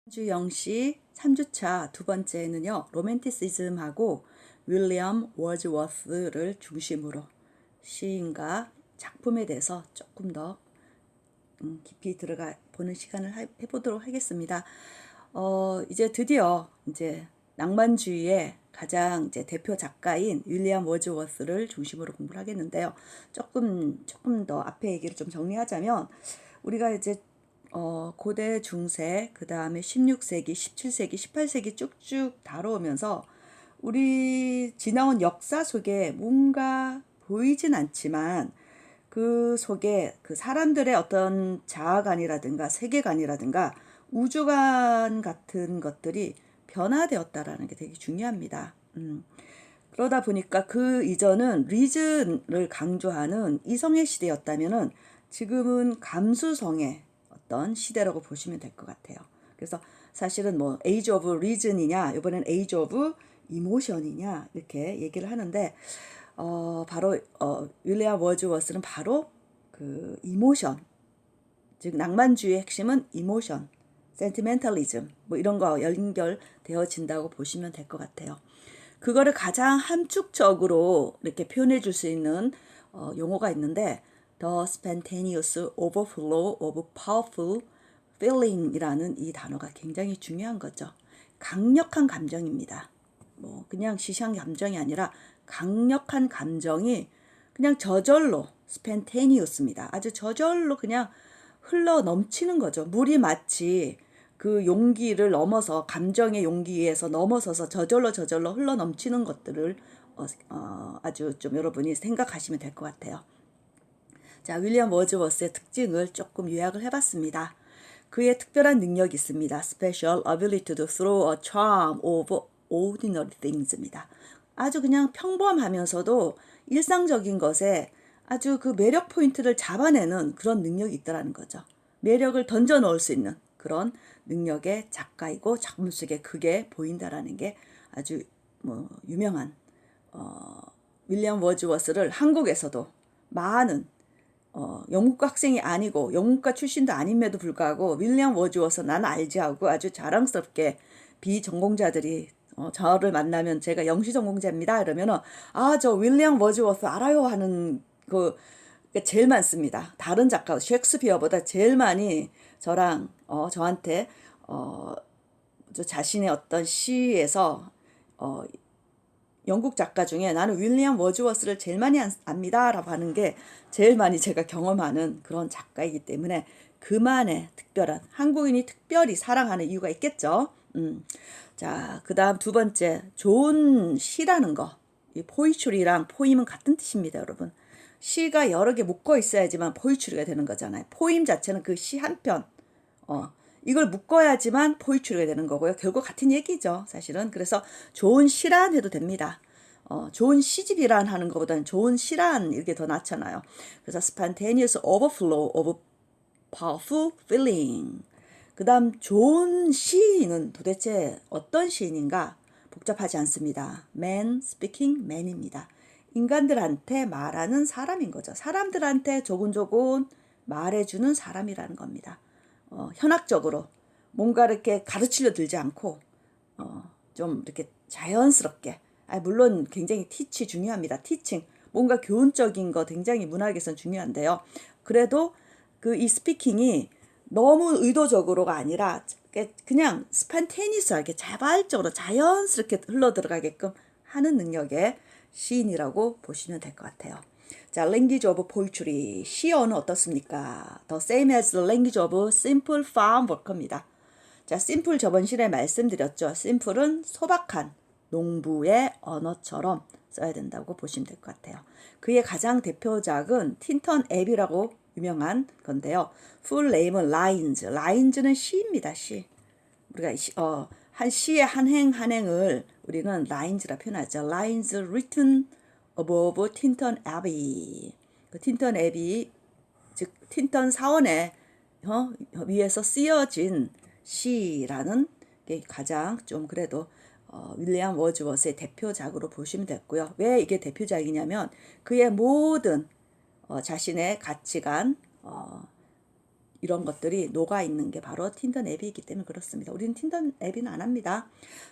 주영씨 3주차 두 번째는요, 로맨티시즘하고 윌리엄 워즈워스를 중심으로 시인과 작품에 대해서 조금 더 깊이 들어가 보는 시간을 해보도록 하겠습니다. 이제 드디어 이제 낭만주의의 가장 이제 대표 작가인 윌리엄 워즈워스를 중심으로 공부를 하겠는데요. 조금 더 앞에 얘기를 좀 정리하자면, 우리가 이제 고대 중세, 그 다음에 16세기, 17세기, 18세기 쭉쭉 다뤄오면서 우리 지나온 역사 속에 뭔가 보이진 않지만 그 속에 그 사람들의 어떤 자아관이라든가 세계관이라든가 우주관 같은 것들이 변화되었다라는 게 되게 중요합니다. 그러다 보니까 그 이전은 리즌을 강조하는 이성의 시대였다면은 지금은 감수성의 어떤 시대라고 보시면 될 것 같아요. 그래서 사실은 뭐 에이지 오브 리즌이냐, 이번엔 에이지 오브 이모션이냐 이렇게 얘기를 하는데 바로 윌리엄 워즈워스는 바로 그 이모션, 즉 낭만주의의 핵심은 이모션, 센티멘탈리즘 뭐 이런 거 연결되어진다고 보시면 될 것 같아요. 그거를 가장 함축적으로 이렇게 표현해 줄 수 있는 용어가 있는데 The spontaneous overflow of powerful feeling이라는 이 단어가 굉장히 중요한 거죠. 강력한 감정입니다. 뭐 그냥 시시한 감정이 아니라 강력한 감정이 그냥 저절로 spontaneous입니다. 아주 저절로 그냥 흘러 넘치는 거죠. 물이 마치 그 용기를 넘어서 감정의 용기에서 넘어서서 저절로 흘러 넘치는 것들을 아주 좀 여러분이 생각하시면 될 것 같아요. 자, 윌리엄 워즈워스의 특징을 조금 요약을 해봤습니다. 그의 특별한 능력이 있습니다. Special ability to throw a charm over ordinary things입니다. 아주 그냥 평범하면서도 일상적인 것에 아주 그 매력 포인트를 잡아내는 그런 능력이 있다는 거죠. 매력을 던져 넣을 수 있는 그런 능력의 작가이고 작품 속에 그게 보인다라는 게 아주 뭐 유명한 윌리엄 워즈워스를 한국에서도 많은 영문과 학생이 아니고 영문과 출신도 아님에도 불구하고 윌리엄 워즈워스 나는 알지 하고 아주 자랑스럽게 비전공자들이 저를 만나면 제가 영시 전공자입니다 이러면은 저 윌리엄 워즈워스 알아요 하는 그 제일 많습니다. 다른 작가 셰익스피어보다 제일 많이 저랑 저한테 저 자신의 어떤 시에서 영국 작가 중에 나는 윌리엄 워즈워스를 제일 많이 압니다 라고 하는 게 제일 많이 제가 경험하는 그런 작가이기 때문에 그만의 특별한 한국인이 특별히 사랑하는 이유가 있겠죠. 자, 그 다음 두 번째, 좋은 시라는 거. 이 포이츄리랑 포임은 같은 뜻입니다, 여러분. 시가 여러 개 묶어 있어야지만 포이츄리가 되는 거잖아요. 포임 자체는 그 시 한 편. 이걸 묶어야지만 포이츄리가 되는 거고요. 결국 같은 얘기죠, 사실은. 그래서 좋은 시란 해도 됩니다. 좋은 시집이란 하는 것보다는 좋은 시란 이렇게 더 낫잖아요. 그래서 spontaneous overflow of powerful feeling. 그 다음 좋은 시인은 도대체 어떤 시인인가? 복잡하지 않습니다. Man speaking man입니다. 인간들한테 말하는 사람인 거죠. 사람들한테 조곤조곤 말해주는 사람이라는 겁니다. 현학적으로 뭔가 이렇게 가르치려 들지 않고 좀 이렇게 자연스럽게 물론 굉장히 티치 중요합니다. 티칭 뭔가 교훈적인 거 굉장히 문학에선 중요한데요. 그래도 그 이 스피킹이 너무 의도적으로가 아니라 그냥 스판테니스하게 자발적으로 자연스럽게 흘러 들어가게끔 하는 능력의 시인이라고 보시면 될 것 같아요. 자, language of poetry. 시어는 어떻습니까? The same as the language of simple farm worker입니다. 자, simple 저번 시간에 말씀드렸죠. simple은 소박한 농부의 언어처럼 써야 된다고 보시면 될 것 같아요. 그의 가장 대표작은 틴턴 앱이라고 유명한 건데요. full name은 lines. lines는 시입니다. 시. 우리가 한 시의 한 행 한 행을 우리는 lines라 표현하죠. lines written above 틴턴 앱이. 그 틴턴 앱이 즉 틴턴 사원의 위에서 쓰여진 시라는 게 가장 좀 그래도 윌리엄 워즈워스의 대표작으로 보시면 됐고요. 왜 이게 대표작이냐면 그의 모든 자신의 가치관, 이런 것들이 녹아 있는 게 바로 틴더 내비이기 때문에 그렇습니다. 우리는 틴더 내비는 안 합니다.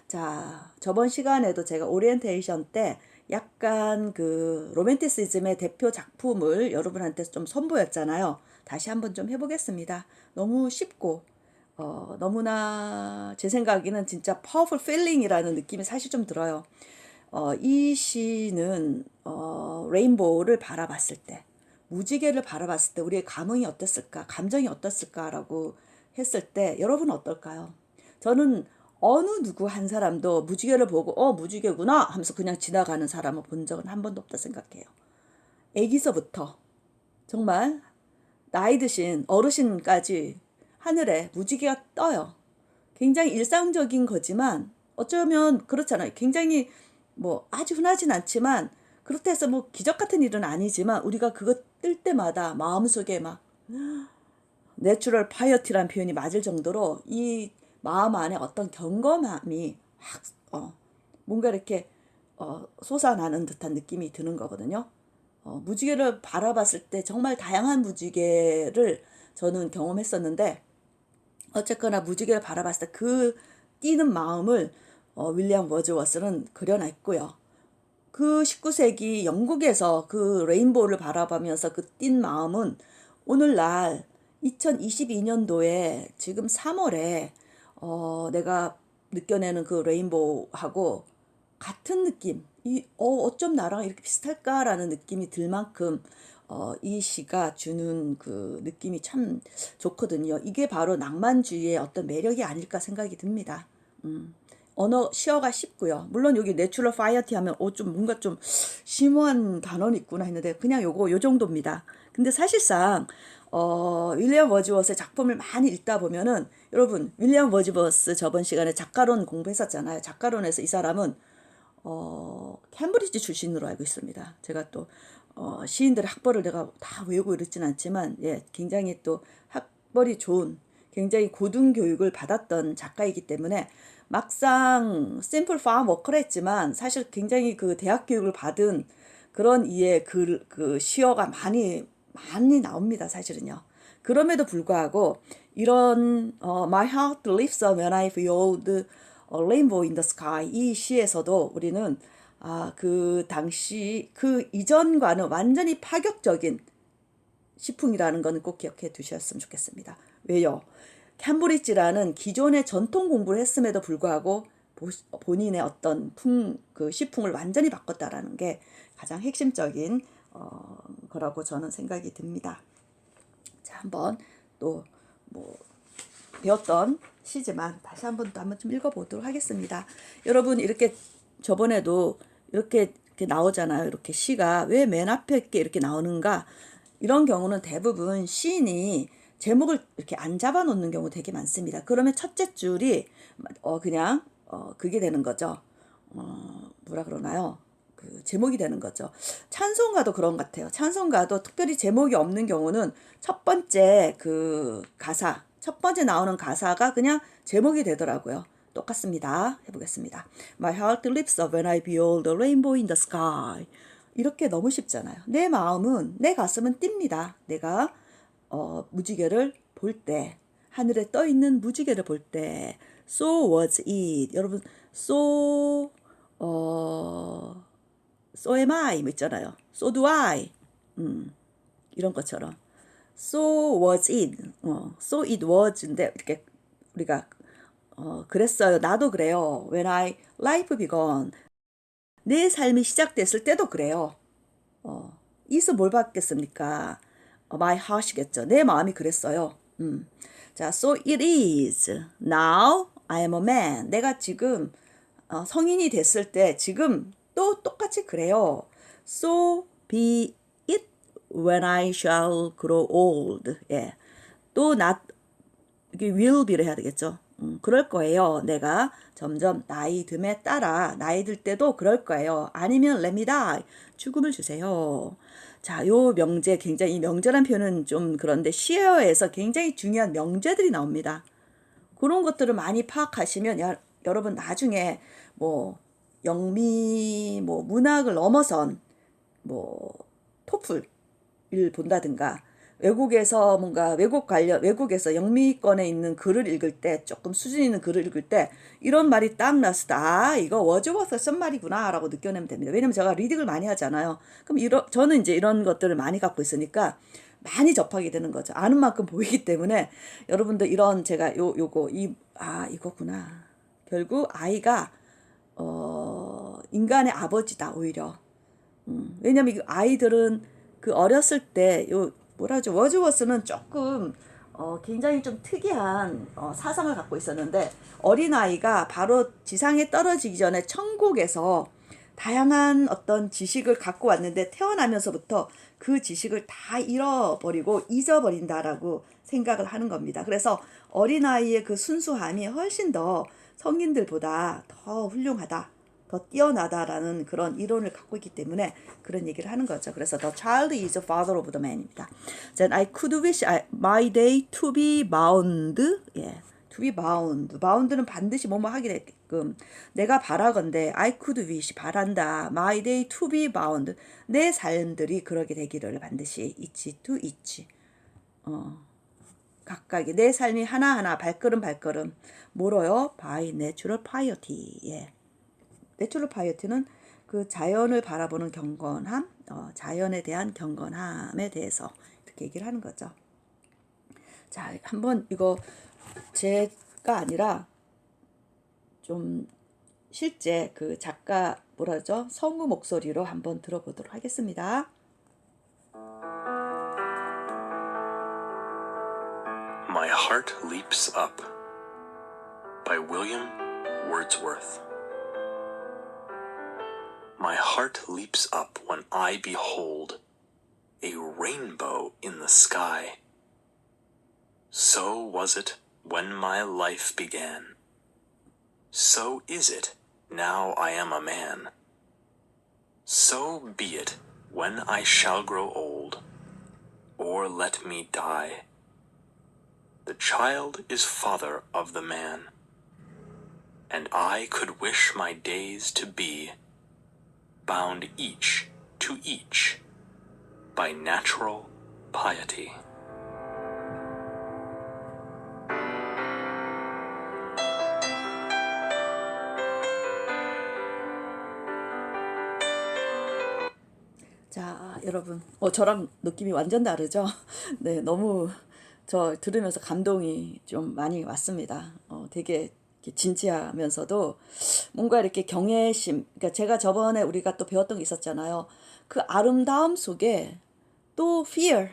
자, 저번 시간에도 제가 오리엔테이션 때 약간 그 로맨티시즘의 대표 작품을 여러분한테 좀 선보였잖아요. 다시 한번 좀 해보겠습니다. 너무 쉽고 너무나 제 생각에는 진짜 파워풀 필링이라는 느낌이 사실 좀 들어요. 이 시는 레인보우를 바라봤을 때, 무지개를 바라봤을 때 우리의 감흥이 어땠을까, 감정이 어땠을까라고 했을 때 여러분은 어떨까요? 저는 어느 누구 한 사람도 무지개를 보고 무지개구나 하면서 그냥 지나가는 사람을 본 적은 한 번도 없다 생각해요. 애기서부터 정말 나이 드신 어르신까지 하늘에 무지개가 떠요. 굉장히 일상적인 거지만 어쩌면 그렇잖아요. 굉장히 뭐 아주 흔하진 않지만 그렇다 해서 뭐 기적 같은 일은 아니지만 우리가 그거 뜰 때마다 마음속에 막 내추럴 파이어티라는 표현이 맞을 정도로 이 마음 안에 어떤 경건함이 확 뭔가 이렇게 솟아나는 듯한 느낌이 드는 거거든요. 무지개를 바라봤을 때 정말 다양한 무지개를 저는 경험했었는데 어쨌거나 무지개를 바라봤을 때 그 뛰는 마음을 윌리엄 워즈워스는 그려냈고요. 그 19세기 영국에서 그 레인보우를 바라보면서 그 띈 마음은 오늘날 2022년도에 지금 3월에 내가 느껴내는 그 레인보우하고 같은 느낌, 어쩜 나랑 이렇게 비슷할까라는 느낌이 들 만큼 이 시가 주는 그 느낌이 참 좋거든요. 이게 바로 낭만주의의 어떤 매력이 아닐까 생각이 듭니다. 언어 시어가 쉽고요. 물론 여기 내추럴 파이어티 하면 좀 뭔가 좀 심오한 단어는 있구나 했는데 그냥 요 정도입니다. 근데 사실상 윌리엄 워즈워스의 작품을 많이 읽다 보면은 여러분 윌리엄 워즈워스 저번 시간에 작가론 공부했었잖아요. 작가론에서 이 사람은 캠브리지 출신으로 알고 있습니다. 제가 또 시인들의 학벌을 내가 다 외우고 이렇진 않지만 굉장히 또 학벌이 좋은 굉장히 고등 교육을 받았던 작가이기 때문에 막상 심플 파움 워커를 했지만 사실 굉장히 그 대학 교육을 받은 그런 이의 그 시어가 많이 나옵니다. 사실은요. 그럼에도 불구하고 이런 My heart leaps up when I behold a rainbow in the sky 이 시에서도 우리는 그 당시 그 이전과는 완전히 파격적인 시풍이라는 것은 꼭 기억해 두셨으면 좋겠습니다. 왜요? 캠브리지라는 기존의 전통 공부를 했음에도 불구하고 본인의 어떤 그 시풍을 완전히 바꿨다라는 게 가장 핵심적인 거라고 저는 생각이 듭니다. 자, 한번 또 뭐 배웠던 시지만 다시 한번 좀 읽어보도록 하겠습니다. 여러분 이렇게 저번에도 이렇게 나오잖아요. 이렇게 시가 왜 맨 앞에 이렇게 나오는가? 이런 경우는 대부분 시인이 제목을 이렇게 안 잡아 놓는 경우 되게 많습니다. 그러면 첫째 줄이 그냥 그게 되는 거죠. 뭐라 그러나요? 그 제목이 되는 거죠. 찬송가도 그런 것 같아요. 찬송가도 특별히 제목이 없는 경우는 첫 번째 그 가사, 첫 번째 나오는 가사가 그냥 제목이 되더라고요. 똑같습니다. 해보겠습니다. My heart leaps up when I behold the rainbow in the sky. 이렇게 너무 쉽잖아요. 내 마음은, 내 가슴은 뜁니다. 내가 무지개를 볼 때, 하늘에 떠 있는 무지개를 볼 때, so was it. 여러분, so am I 뭐 있잖아요. so do I. 이런 것처럼 so was it. so it was인데 이렇게 우리가 그랬어요. 나도 그래요. when I life began. 내 삶이 시작됐을 때도 그래요. 이서 뭘 받겠습니까? my heart이겠죠. 내 마음이 그랬어요. 자, so it is. Now I am a man. 내가 지금 성인이 됐을 때 지금 또 똑같이 그래요. So be it when I shall grow old. 예. 또 이게 will be를 해야 되겠죠. 그럴 거예요. 내가 점점 나이 듦에 따라 나이 들 때도 그럴 거예요. 아니면 let me die. 죽음을 주세요. 자, 요 명제 굉장히 명제란 표현은 좀 그런데 시어에서 굉장히 중요한 명제들이 나옵니다. 그런 것들을 많이 파악하시면 여러분 나중에 뭐 영미 뭐 문학을 넘어선 뭐 토플을 본다든가 외국에서 뭔가 외국에서 영미권에 있는 글을 읽을 때, 조금 수준 있는 글을 읽을 때 이런 말이 딱 났을 때, 아, 이거 워즈워스가 쓴 말이구나 라고 느껴내면 됩니다. 왜냐면 제가 리딩을 많이 하잖아요. 그럼 저는 이제 이런 것들을 많이 갖고 있으니까 많이 접하게 되는 거죠. 아는 만큼 보이기 때문에 여러분들 이런 제가 이거구나. 결국 아이가 인간의 아버지다 오히려. 왜냐면 이 아이들은 그 어렸을 때 뭐라 하죠? 워즈워스는 조금 굉장히 좀 특이한 사상을 갖고 있었는데, 어린아이가 바로 지상에 떨어지기 전에 천국에서 다양한 어떤 지식을 갖고 왔는데 태어나면서부터 그 지식을 다 잃어버리고 잊어버린다라고 생각을 하는 겁니다. 그래서 어린아이의 그 순수함이 훨씬 더 성인들보다 더 훌륭하다, 더 뛰어나다라는 그런 이론을 갖고 있기 때문에 그런 얘기를 하는 거죠. 그래서 the child is the father of the man입니다. Then I could wish my day to be bound. 예. to be bound. bound는 반드시 뭐뭐 하게 되게끔. 내가 바라건대 I could wish 바란다. my day to be bound. 내 삶들이 그러게 되기를 반드시 each to each. 각각의 내 삶이 하나하나 발걸음 발걸음 뭐로요? by natural piety. 예. 내추럴 파이어티는 그 자연을 바라보는 경건함, 자연에 대한 경건함에 대해서 이렇게 얘기를 하는 거죠. 자, 한번 이거 제가 아니라 좀 실제 그 작가 뭐라죠? 성우 목소리로 한번 들어보도록 하겠습니다. My Heart Leaps Up by William Wordsworth. My heart leaps up when I behold a rainbow in the sky. So was it when my life began. So is it now I am a man. So be it when I shall grow old, or let me die. The child is father of the man, and I could wish my days to be bound each to each by natural piety. 자, 여러분, 저랑 느낌이 완전 다르죠? 네, 너무 저 들으면서 감동이 좀 많이 왔습니다. 되게 진지하면서도 뭔가 이렇게 경외심, 그러니까 제가 저번에 우리가 또 배웠던 게 있었잖아요. 그 아름다움 속에 또 fear,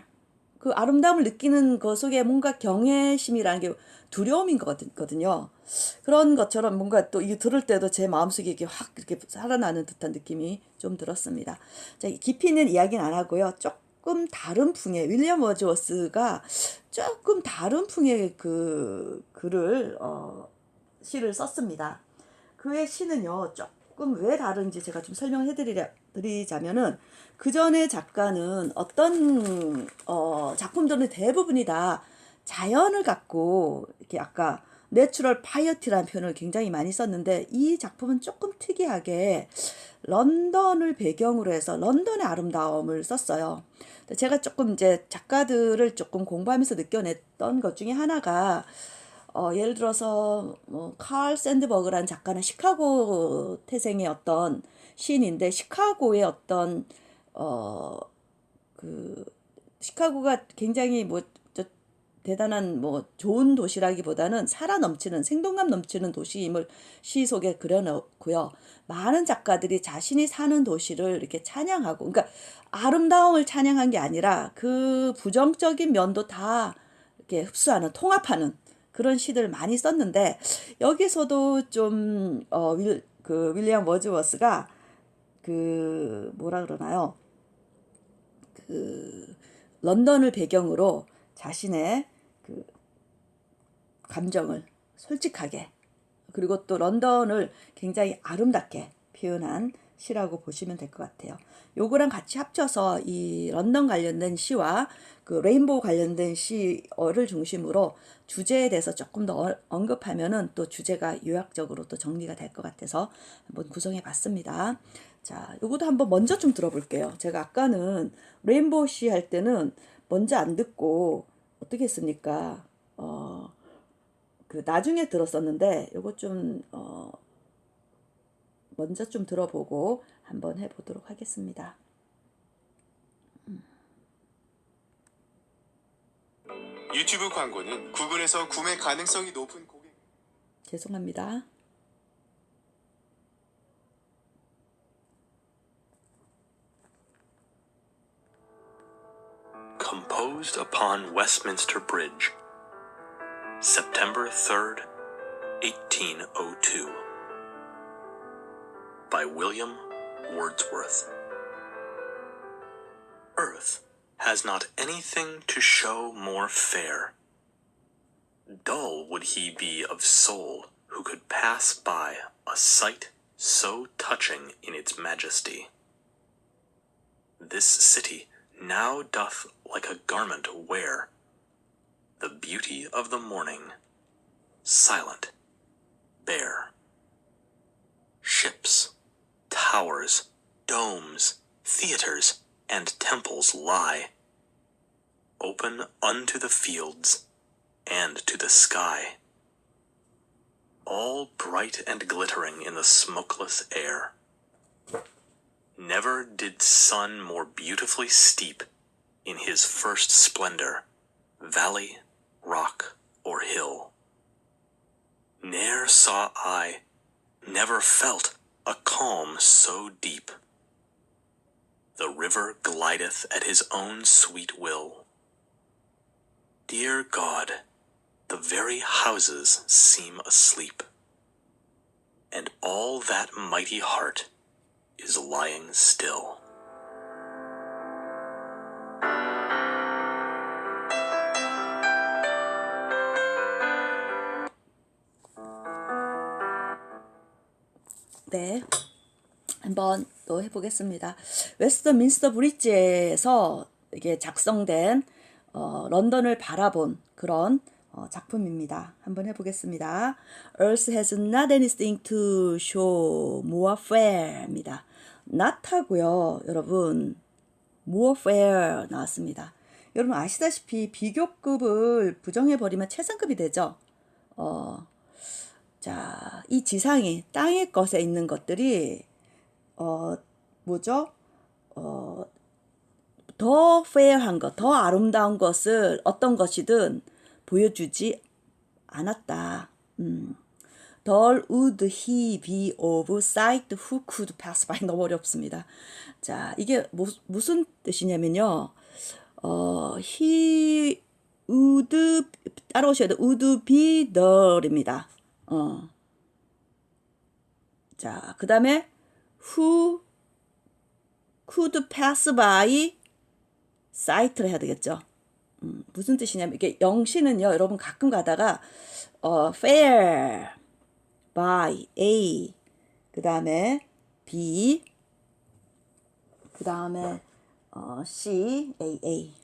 그 아름다움을 느끼는 것 속에 뭔가 경외심이라는 게 두려움인 거거든요. 그런 것처럼 뭔가 또 이 들을 때도 제 마음속에 이렇게 확 이렇게 살아나는 듯한 느낌이 좀 들었습니다. 자, 깊이 있는 이야기는 안 하고요. 조금 다른 풍의 윌리엄 워즈워스가 조금 다른 풍의 그 글을 시를 썼습니다. 그의 시는요, 조금 왜 다른지 제가 좀 설명해 드리자면은, 그 전에 작가는 어떤 작품들은 대부분이 다 자연을 갖고 이렇게 아까 내추럴 파이어티라는 표현을 굉장히 많이 썼는데, 이 작품은 조금 특이하게 런던을 배경으로 해서 런던의 아름다움을 썼어요. 제가 조금 이제 작가들을 조금 공부하면서 느껴냈던 것 중에 하나가 예를 들어서 칼 샌드버그라는 작가는 시카고 태생의 어떤 시인인데, 시카고의 어떤 그 시카고가 굉장히 대단한 좋은 도시라기보다는 살아 넘치는 생동감 넘치는 도시임을 시 속에 그려놓고요. 많은 작가들이 자신이 사는 도시를 이렇게 찬양하고, 그러니까 아름다움을 찬양한 게 아니라 그 부정적인 면도 다 이렇게 흡수하는, 통합하는 그런 시들을 많이 썼는데, 여기서도 좀 윌리엄 워즈워스가 뭐라 그러나요? 런던을 배경으로 자신의 감정을 솔직하게, 그리고 또 런던을 굉장히 아름답게 표현한 시라고 보시면 될 것 같아요. 요거랑 같이 합쳐서 이 런던 관련된 시와 그 레인보우 관련된 시를 중심으로 주제에 대해서 조금 더 언급하면은 또 주제가 요약적으로 또 정리가 될 것 같아서 한번 구성해 봤습니다. 자, 요것도 한번 먼저 좀 들어볼게요. 제가 아까는 레인보우 시 할 때는 먼저 안 듣고 어떻게 했습니까? 그 나중에 들었었는데 요거 좀 먼저 좀 들어보고 한번 해보도록 하겠습니다. 유튜브 광고는 구글에서 구매 가능성이 높은 고객. 죄송합니다. Composed upon Westminster Bridge, September 3rd, 1802, by William Wordsworth. Earth has not anything to show more fair. Dull would he be of soul who could pass by a sight so touching in its majesty. This city now doth like a garment wear the beauty of the morning, silent, bare. Ships, towers, domes, theaters, and temples lie, open unto the fields and to the sky, all bright and glittering in the smokeless air. Never did sun more beautifully steep in his first splendor valley, rock, or hill. Ne'er saw I, never felt a calm so deep. The river glideth at his own sweet will. Dear God, the very houses seem asleep, and all that mighty heart is lying still. 네, 한번 또 해보겠습니다. 웨스트민스터 브릿지에서 이게 작성된 런던을 바라본 그런 작품입니다. 한번 해보겠습니다. Earth has not anything to show more fair입니다. not 하고요, 여러분 more fair 나왔습니다. 여러분 아시다시피 비교급을 부정해버리면 최상급이 되죠. 자, 이 지상이 땅의 것에 있는 것들이 뭐죠? 더 페어한 것, 더 아름다운 것을 어떤 것이든 보여주지 않았다. Dull would he be of sight who could pass by. 너무 어렵습니다. 자, 이게 무슨 뜻이냐면요. he would, 따라오셔야 돼요. would be dull입니다. 자, 그 다음에 who could pass by sight를 해야 되겠죠. 무슨 뜻이냐면 이게 영시는요, 여러분 가끔 가다가 fair by A, 그 다음에 B, 그 다음에 C, A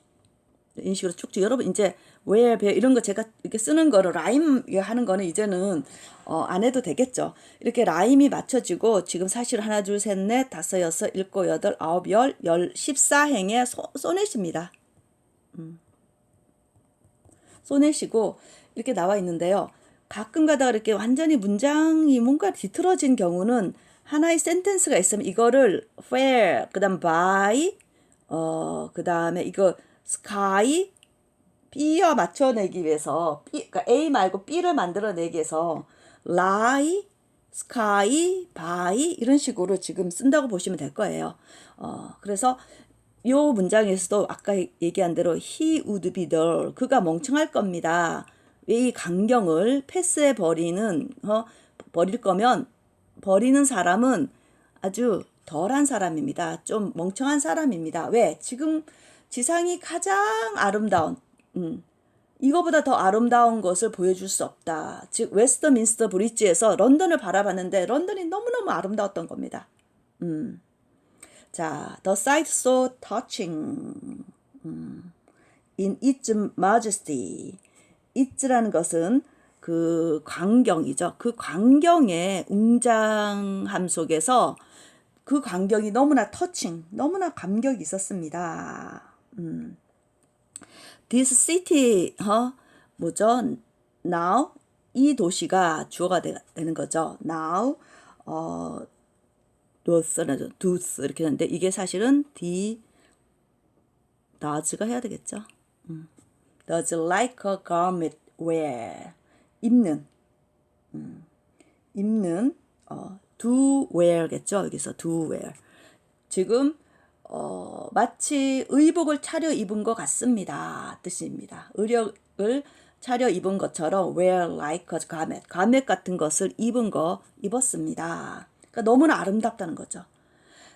이런 식으로 쭉쭉 여러분 이제 where, where 이런 거 제가 이렇게 쓰는 거를 라임 하는 거는 이제는 안 해도 되겠죠. 이렇게 라임이 맞춰지고 지금 사실 하나 둘 셋 넷 다섯 여섯 일곱 여덟 아홉 열 14행의 소넷입니다. 소넷이고 이렇게 나와 있는데요. 가끔 가다가 이렇게 완전히 문장이 뭔가 뒤틀어진 경우는 하나의 센텐스가 있으면 이거를 where, 그 다음 by, 그 다음에 이거 sky, B와 맞춰내기 위해서 그러니까 A 말고 B를 만들어내기 위해서 lie, sky, by 이런 식으로 지금 쓴다고 보시면 될 거예요. 그래서 요 문장에서도 아까 얘기한 대로 he would be dull, 그가 멍청할 겁니다. 이 강경을 패스해 버리는 버릴 거면 버리는 사람은 아주 덜한 사람입니다. 좀 멍청한 사람입니다. 왜? 지금 지상이 가장 아름다운 이거보다 더 아름다운 것을 보여줄 수 없다. 즉 웨스트민스터 브릿지에서 런던을 바라봤는데 런던이 너무너무 아름다웠던 겁니다. 자, the sight so touching in its majesty. it라는 것은 그 광경이죠. 그 광경의 웅장함 속에서 그 광경이 너무나 터칭, 너무나 감격이 있었습니다. this city, 뭐죠? now 이 도시가 주어가 되는 거죠. now does 이렇게 되는데 이게 사실은 does가 해야 되겠죠. does like a garment wear 입는 do wear겠죠. 여기서 do wear 지금 마치 의복을 차려 입은 것 같습니다. 뜻입니다. 의력을 차려 입은 것처럼 wear like a garment, 가멧 같은 것을 입었습니다. 그러니까 너무나 아름답다는 거죠.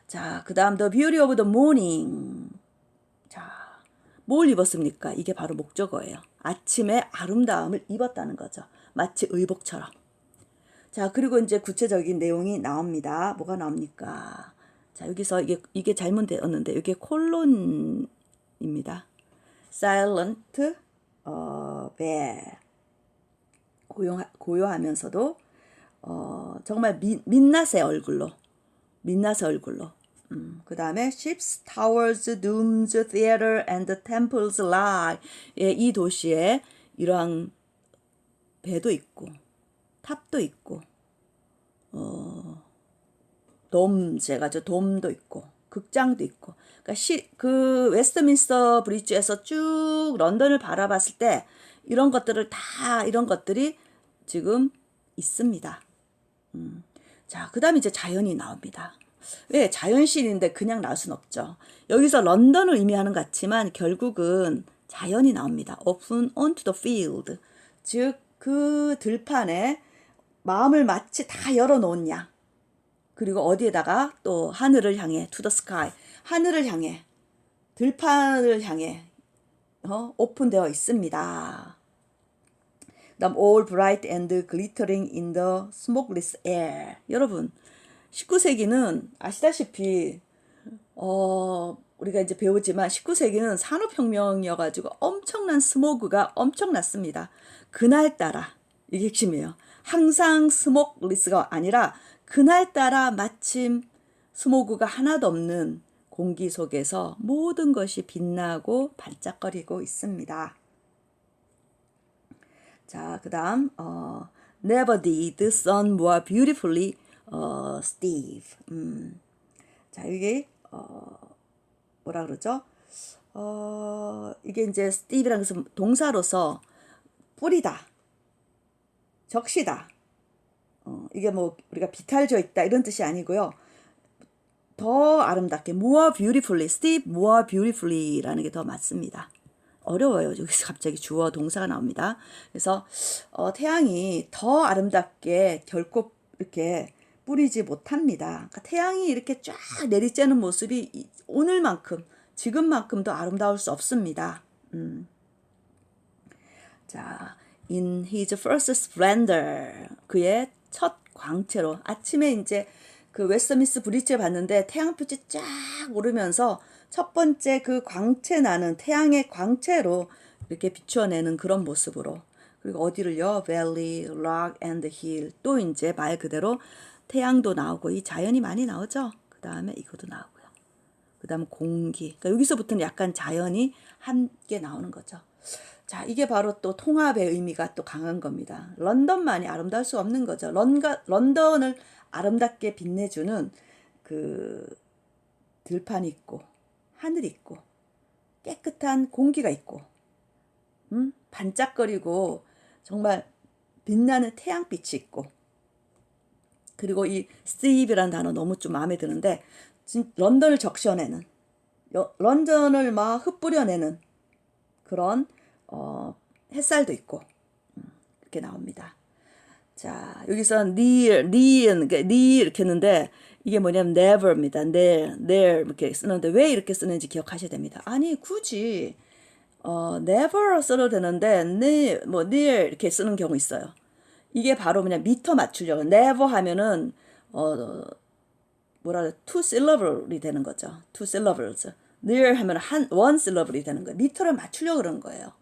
자, 그 다음 the beauty of the morning. 자, 뭘 입었습니까? 이게 바로 목적어예요. 아침의 아름다움을 입었다는 거죠. 마치 의복처럼. 자, 그리고 이제 구체적인 내용이 나옵니다. 뭐가 나옵니까? 자, 여기서 이게 잘못되었는데 이게 콜론입니다. silent, bear. 고요하면서도 정말 민낯의 얼굴로. 그 다음에 ships, towers, domes, theater, and temples lie. 예, 이 도시에 이러한 배도 있고 탑도 있고 돔도 있고 극장도 있고. 그러니까 그 웨스트민스터 브리지에서 쭉 런던을 바라봤을 때 이런 것들이 지금 있습니다. 자, 그 다음에 이제 자연이 나옵니다. 왜? 자연시인인데 그냥 나올 순 없죠. 여기서 런던을 의미하는 것 같지만 결국은 자연이 나옵니다. Open onto the field. 즉, 그 들판에 마음을 마치 다 열어놓은 양. 그리고 어디에다가 또 하늘을 향해, to the sky. 하늘을 향해, 들판을 향해, 오픈되어 있습니다. 그 다음, all bright and glittering in the smokeless air. 여러분, 19세기는 아시다시피 우리가 이제 배우지만 19세기는 산업혁명이어가지고 엄청난 스모그가 엄청났습니다. 그날따라 이게 핵심이에요. 항상 스모크리스가 아니라 그날따라 마침 스모그가 하나도 없는 공기 속에서 모든 것이 빛나고 반짝거리고 있습니다. 자, 그 다음 Never did the sun more beautifully Steve. 자, 이게 뭐라 그러죠? 이게 이제 Steve라는 것은 동사로서 뿌리다, 적시다. 이게 뭐 우리가 비탈져 있다 이런 뜻이 아니고요. 더 아름답게, more beautifully, Steve more beautifully라는 게 더 맞습니다. 어려워요. 여기서 갑자기 주어 동사가 나옵니다. 그래서 태양이 더 아름답게 결코 이렇게 뿌리지 못합니다. 그러니까 태양이 이렇게 쫙 내리쬐는 모습이 오늘만큼, 지금만큼도 아름다울 수 없습니다. 자, in his first splendor, 그의 첫 광채로 아침에 이제 그 웨스트민스터 브리지에 봤는데 태양빛이 쫙 오르면서 첫 번째 그 광채 나는 태양의 광채로 이렇게 비추어내는 그런 모습으로. 그리고 어디를요? valley, rock and hill. 또 이제 말 그대로 태양도 나오고 이 자연이 많이 나오죠. 그 다음에 이것도 나오고요. 그 다음에 공기. 그러니까 여기서부터는 약간 자연이 함께 나오는 거죠. 자, 이게 바로 또 통합의 의미가 또 강한 겁니다. 런던만이 아름다울 수 없는 거죠. 런던을 아름답게 빛내주는 그 들판이 있고 하늘이 있고 깨끗한 공기가 있고 반짝거리고 정말 빛나는 태양빛이 있고. 그리고 이 스티브라는 단어 너무 좀 마음에 드는데 런던을 적셔내는, 런던을 막 흩뿌려내는 그런 햇살도 있고 이렇게 나옵니다. 자, 여기서 near 이렇게 했는데 이게 뭐냐면 never입니다. there 이렇게 쓰는데 왜 이렇게 쓰는지 기억하셔야 됩니다. 아니 굳이 never 써도 되는데 near 이렇게 쓰는 경우 있어요. 이게 바로 그냥 미터 맞추려고. never 하면은 two syllable이 되는 거죠. two syllables. near 하면 one syllable이 되는 거예요. 미터를 맞추려고 그러는 거예요.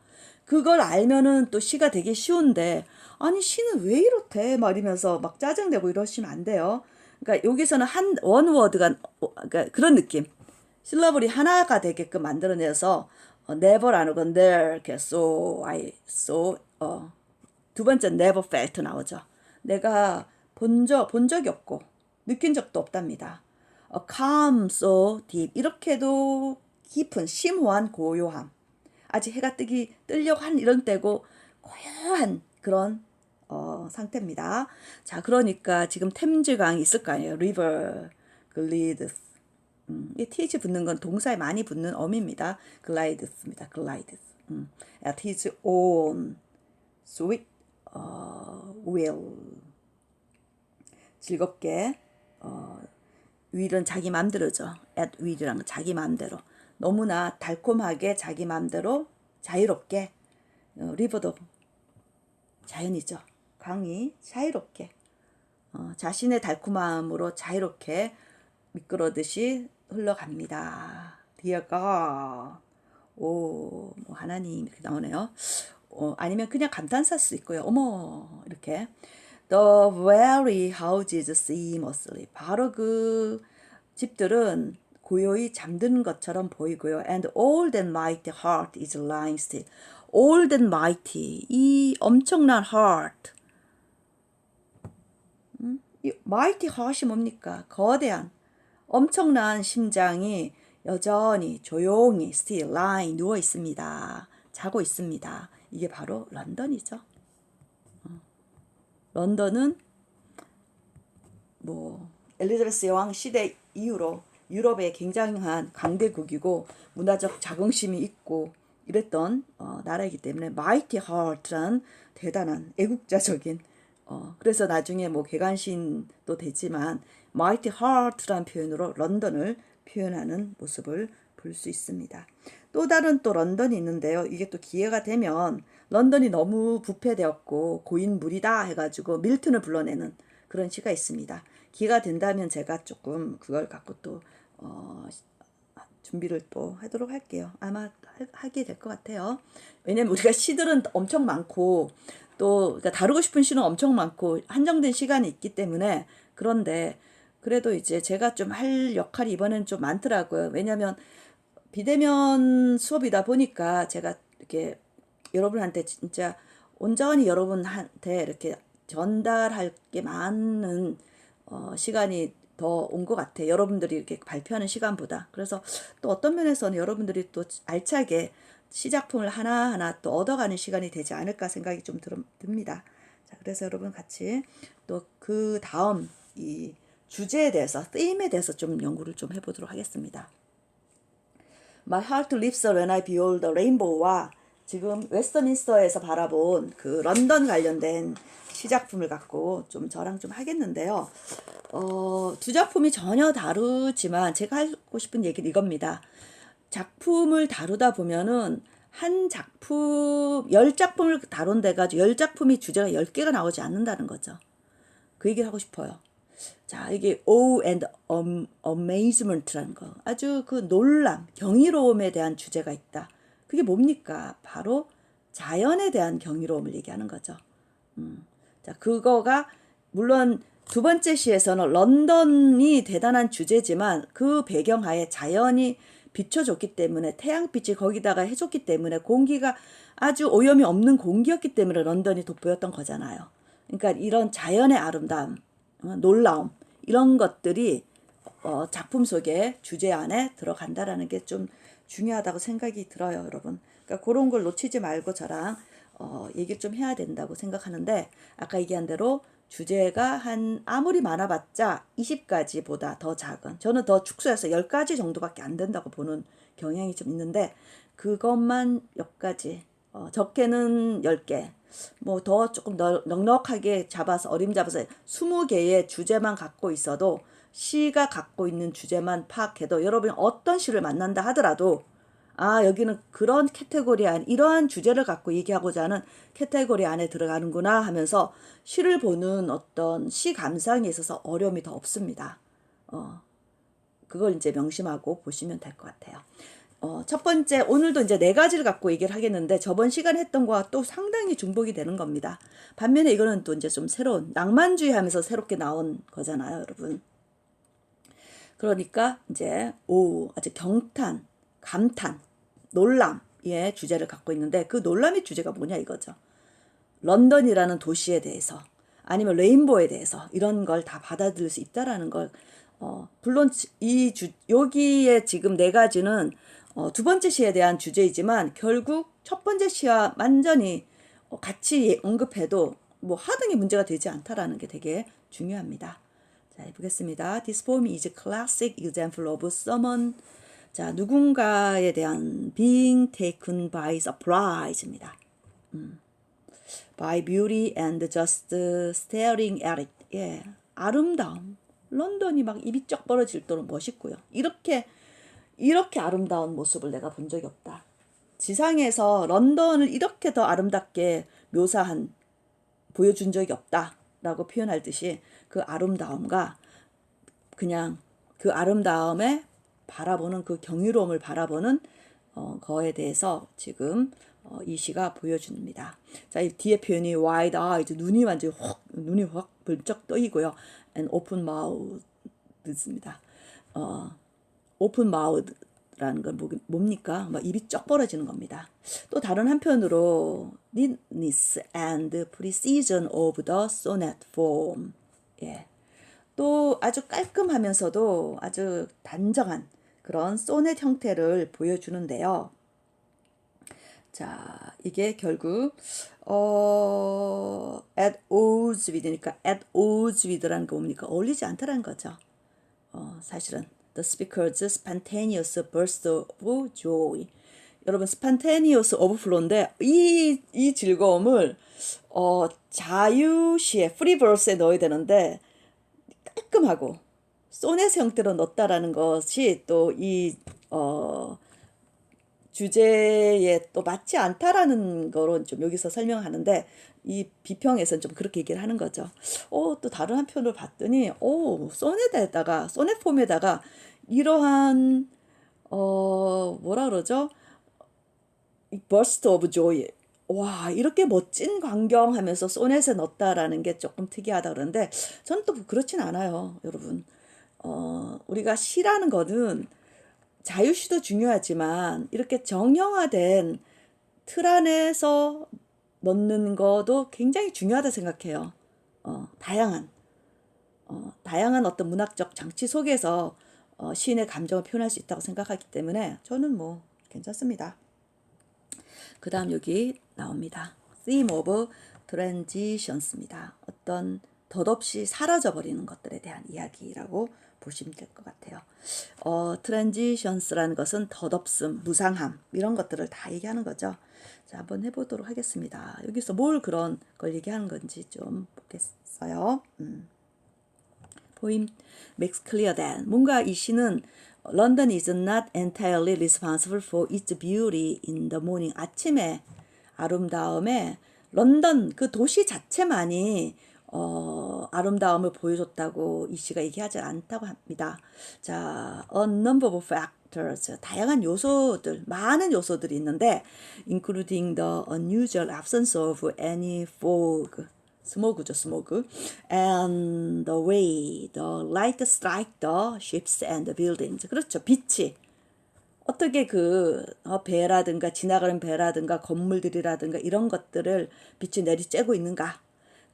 그걸 알면은 또 시가 되게 쉬운데, 아니 시는 왜 이렇대 말이면서 막 짜증내고 이러시면 안 돼요. 그러니까 여기서는 원 워드가, 그러니까 그런 느낌. 실러블이 하나가 되게끔 만들어내서 never라는 건 there, 이렇게 두 번째 never felt 나오죠. 내가 본 적이 없고 느낀 적도 없답니다. calm, so deep 이렇게도 깊은 심오한 고요함. 아직 해가 뜨려고 한 이런 때고 고요한 그런 상태입니다. 자, 그러니까 지금 템즈강이 있을 거 아니에요. river, glides. 이 th 붙는 건 동사에 많이 붙는 어미입니다. glides입니다. glides. At his own sweet will. 즐겁게 will은 자기 맘대로죠. at will이란 건 자기 맘대로. 너무나 달콤하게 자기 맘대로 자유롭게 리버도 자연이죠. 강이 자유롭게 자신의 달콤함으로 자유롭게 미끄러듯이 흘러갑니다. Dear God. 오, 뭐 하나님 이렇게 나오네요. 아니면 그냥 감탄사일 수 있고요. 어머 이렇게 The very houses seem asleep. 바로 그 집들은 고요히 잠드는 것처럼 보이고요. And old and mighty heart is lying still. Old and mighty. 이 엄청난 heart. 이 mighty heart이 뭡니까? 거대한 엄청난 심장이 여전히 조용히 still lying 누워 있습니다. 자고 있습니다. 이게 바로 런던이죠. 런던은 뭐 엘리자베스 여왕 시대 이후로 유럽의 굉장한 강대국이고 문화적 자긍심이 있고 이랬던 나라이기 때문에 mighty heart란 대단한 애국자적인 그래서 나중에 뭐 개간신도 되지만 mighty heart란 표현으로 런던을 표현하는 모습을 볼 수 있습니다. 또 다른 또 런던이 있는데요. 이게 또 기회가 되면 런던이 너무 부패되었고 고인물이다 해가지고 밀턴을 불러내는 그런 시가 있습니다. 기회가 된다면 제가 조금 그걸 갖고 또 준비를 또 하도록 할게요. 아마 하게 될 것 같아요. 왜냐면 우리가 시들은 엄청 많고 또 그러니까 다루고 싶은 시는 엄청 많고 한정된 시간이 있기 때문에 그런데 그래도 이제 제가 좀 할 역할이 이번엔 좀 많더라고요. 왜냐면 비대면 수업이다 보니까 제가 이렇게 여러분한테 진짜 온전히 여러분한테 이렇게 전달할 게 많은 시간이 더 온 것 같아요. 여러분들이 이렇게 발표하는 시간보다. 그래서 또 어떤 면에서는 여러분들이 또 알차게 시작품을 하나하나 또 얻어가는 시간이 되지 않을까 생각이 좀 듭니다. 자, 그래서 여러분 같이 또 그 다음 이 주제에 대해서, theme에 대해서 좀 연구를 좀 해보도록 하겠습니다. My heart leaps when I behold the rainbow와 지금 웨스트민스터에서 바라본 그 런던 관련된 시작품을 갖고 좀 저랑 좀 하겠는데요. 두 작품이 전혀 다르지만 제가 하고 싶은 얘기는 이겁니다. 작품을 다루다 보면은 한 작품, 10작품을 다룬데 가지고 10작품이 주제가 10개가 나오지 않는다는 거죠. 그 얘기를 하고 싶어요. 자, 이게 awe and amazement라는 거. 아주 그 놀람, 경이로움에 대한 주제가 있다. 그게 뭡니까? 바로 자연에 대한 경이로움을 얘기하는 거죠. 자, 그거가 물론 두 번째 시에서는 런던이 대단한 주제지만 그 배경하에 자연이 비춰줬기 때문에 태양빛이 거기다가 해줬기 때문에 공기가 아주 오염이 없는 공기였기 때문에 런던이 돋보였던 거잖아요. 그러니까 이런 자연의 아름다움, 놀라움 이런 것들이 작품 속에 주제 안에 들어간다라는 게 좀 중요하다고 생각이 들어요, 여러분. 그러니까 그런 걸 놓치지 말고 저랑 얘기를 좀 해야 된다고 생각하는데 아까 얘기한 대로 주제가 한 아무리 많아봤자 20가지보다 더 작은 저는 더 축소해서 10가지 정도밖에 안 된다고 보는 경향이 좀 있는데 그것만 몇 가지 적게는 10개 뭐 더 조금 넉넉하게 잡아서 어림잡아서 20개의 주제만 갖고 있어도 시가 갖고 있는 주제만 파악해도 여러분이 어떤 시를 만난다 하더라도 아 여기는 그런 카테고리 안 이러한 주제를 갖고 얘기하고자 하는 카테고리 안에 들어가는구나 하면서 시를 보는 어떤 시 감상에 있어서 어려움이 더 없습니다. 그걸 이제 명심하고 보시면 될 것 같아요. 첫 번째 오늘도 이제 4가지를 갖고 얘기를 하겠는데 저번 시간에 했던 거와 또 상당히 중복이 되는 겁니다. 반면에 이거는 또 이제 좀 새로운 낭만주의 하면서 새롭게 나온 거잖아요, 여러분. 그러니까 이제 아주 경탄, 감탄, 놀람 놀람의 주제를 갖고 있는데 그 놀람의 주제가 뭐냐 이거죠. 런던이라는 도시에 대해서 아니면 레인보우에 대해서 이런 걸 다 받아들일 수 있다라는 걸 물론 여기에 지금 네 가지는 두 번째 시에 대한 주제이지만 결국 첫 번째 시와 완전히 같이 언급해도 뭐 하등의 문제가 되지 않다라는 게 되게 중요합니다. 자, 해보겠습니다. This poem is a classic example of someone. 자, 누군가에 대한 being taken by surprise입니다. By beauty and just staring at it. 예, 아름다움. 런던이 막 입이 쩍 벌어질 정도로 멋있고요. 이렇게 아름다운 모습을 내가 본 적이 없다. 지상에서 런던을 이렇게 더 아름답게 보여준 적이 없다라고 표현할 듯이 그 아름다움과 그냥 그 아름다움에 바라보는 그 경이로움을 바라보는 거에 대해서 지금 이 시가 보여줍니다. 자, 이 뒤에 표현이 wide eyed, 눈이 확 번쩍 떠이고요. and open mouth입니다. open mouth라는 건 뭡니까? 막 입이 쩍 벌어지는 겁니다. 또 다른 한편으로 neatness and precision of the sonnet form. 예. 또 아주 깔끔하면서도 아주 단정한 그런 소넷 형태를 보여주는데요. 자, 이게 결국 at odds with니까 at odds with라는 거 뭡니까? 어울리지 않다라는 거죠. 사실은 the speaker's spontaneous burst of joy. 여러분 spontaneous overflow인데 이 즐거움을 자유시에 free verse에 넣어야 되는데 깔끔하고 소넷 형태로 넣었다라는 것이 또 이 주제에 또 맞지 않다라는 거로 좀 여기서 설명하는데 이 비평에서는 좀 그렇게 얘기를 하는 거죠. 또 다른 한편으로 봤더니 소넷 폼에다가 이러한 뭐라 그러죠? burst of joy. 와, 이렇게 멋진 광경 하면서 소넷에 넣었다라는 게 조금 특이하다 그러는데 저는 또 그렇진 않아요, 여러분. 우리가 시라는 거는 자유시도 중요하지만 이렇게 정형화된 틀 안에서 넣는 것도 굉장히 중요하다 생각해요. 다양한 어떤 문학적 장치 속에서 시인의 감정을 표현할 수 있다고 생각하기 때문에 저는 뭐 괜찮습니다. 그 다음 여기 나옵니다. Theme of Transitions입니다. 어떤 덧없이 사라져버리는 것들에 대한 이야기라고 보시면 될 것 같아요. Transitions라는 것은 덧없음, 무상함 이런 것들을 다 얘기하는 거죠. 자, 한번 해보도록 하겠습니다. 여기서 뭘 그런 걸 얘기하는 건지 좀 보겠어요. Poem makes clear that 뭔가 이 시는 London is not entirely responsible for its beauty in the morning. 아침에 아름다움에 런던 그 도시 자체만이 아름다움을 보여줬다고 이 시가 얘기하지 않다고 합니다. 자, a number of factors, 다양한 요소들, 많은 요소들이 있는데 including the unusual absence of any fog, 스모그죠, 스모그. And the way the light strike the ships and the buildings. 그렇죠. 빛이 어떻게 그 배라든가 지나가는 배라든가 건물들이라든가 이런 것들을 빛이 내리쬐고 있는가.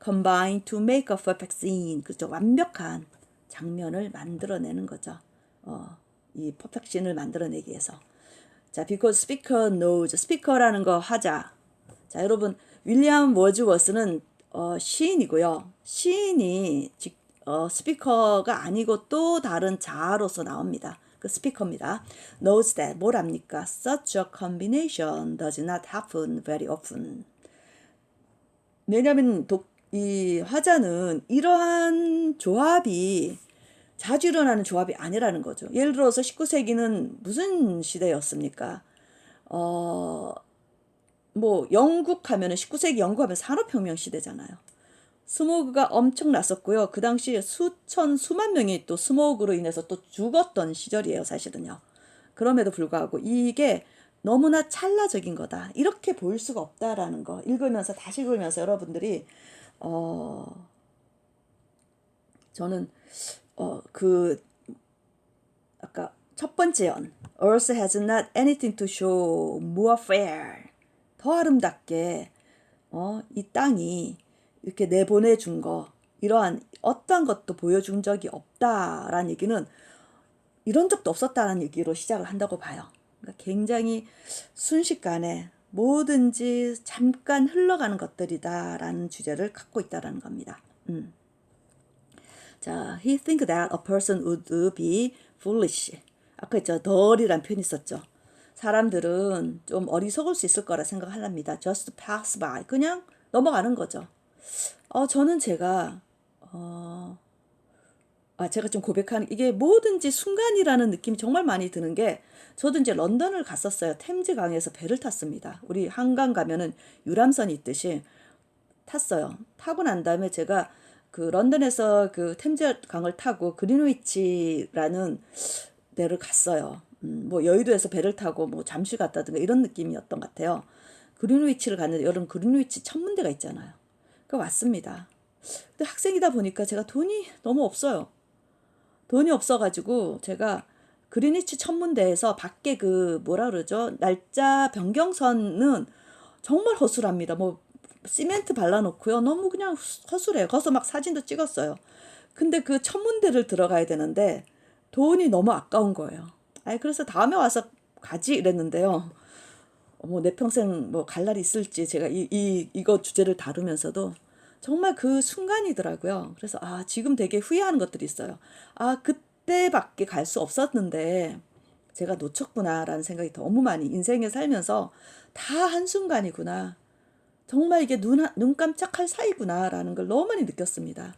Combine to make a perfect scene. 그렇죠. 완벽한 장면을 만들어내는 거죠. 이 퍼펙션을 만들어내기 위해서. 자, because speaker knows. 스피커라는 거 하자. 자, 여러분 윌리엄 워즈워스는 시인이고요. 시인이 스피커가 아니고 또 다른 자아로서 나옵니다. 그 스피커입니다. knows that 뭘 합니까? Such a combination does not happen very often. 왜냐하면 이 화자는 이러한 조합이 자주 일어나는 조합이 아니라는 거죠. 예를 들어서 19세기는 무슨 시대였습니까? 뭐 영국 하면은 19세기 영국 하면 산업혁명 시대잖아요. 스모그가 엄청 났었고요. 그 당시에 수만 명이 또 스모그로 인해서 또 죽었던 시절이에요, 사실은요. 그럼에도 불구하고 이게 너무나 찰나적인 거다. 이렇게 보일 수가 없다라는 거. 다시 읽으면서 여러분들이 저는 아까 첫 번째 Earth has not anything to show more fair. 더 아름답게 이 땅이 이렇게 내보내준 거, 이러한 어떤 것도 보여준 적이 없다라는 얘기는 이런 적도 없었다는 얘기로 시작을 한다고 봐요. 그러니까 굉장히 순식간에 뭐든지 잠깐 흘러가는 것들이다라는 주제를 갖고 있다라는 겁니다. 자, he think that a person would be foolish. 아까 있죠, 덜이란 표현이 있었죠. 사람들은 좀 어리석을 수 있을 거라 생각합니다. Just pass by. 그냥 넘어가는 거죠. 저는 제가 좀 고백하는, 이게 뭐든지 순간이라는 느낌이 정말 많이 드는 게, 저도 이제 런던을 갔었어요. 템즈강에서 배를 탔습니다. 우리 한강 가면은 유람선이 있듯이 탔어요. 타고 난 다음에 제가 그 런던에서 그 템즈강을 타고 그린위치라는 데를 갔어요. 뭐 여의도에서 배를 타고 뭐 잠실 갔다든가 이런 느낌이었던 것 같아요. 그린위치를 갔는데 여러분, 그린위치 천문대가 있잖아요. 그 왔습니다. 근데 학생이다 보니까 제가 돈이 너무 없어요. 돈이 없어가지고 제가 그린위치 천문대에서 밖에 그 뭐라 그러죠? 날짜 변경선은 정말 허술합니다. 뭐 시멘트 발라놓고요. 너무 그냥 허술해요. 거기서 막 사진도 찍었어요. 근데 그 천문대를 들어가야 되는데 돈이 너무 아까운 거예요. 그래서 다음에 와서 가지 이랬는데요. 뭐 내 평생 뭐 갈 날이 있을지, 제가 이거 주제를 다루면서도 정말 그 순간이더라고요. 그래서 지금 되게 후회하는 것들이 있어요. 그때밖에 갈 수 없었는데 제가 놓쳤구나라는 생각이 너무 많이, 인생에 살면서 다 한순간이구나. 정말 이게 눈 깜짝할 사이구나라는 걸 너무 많이 느꼈습니다.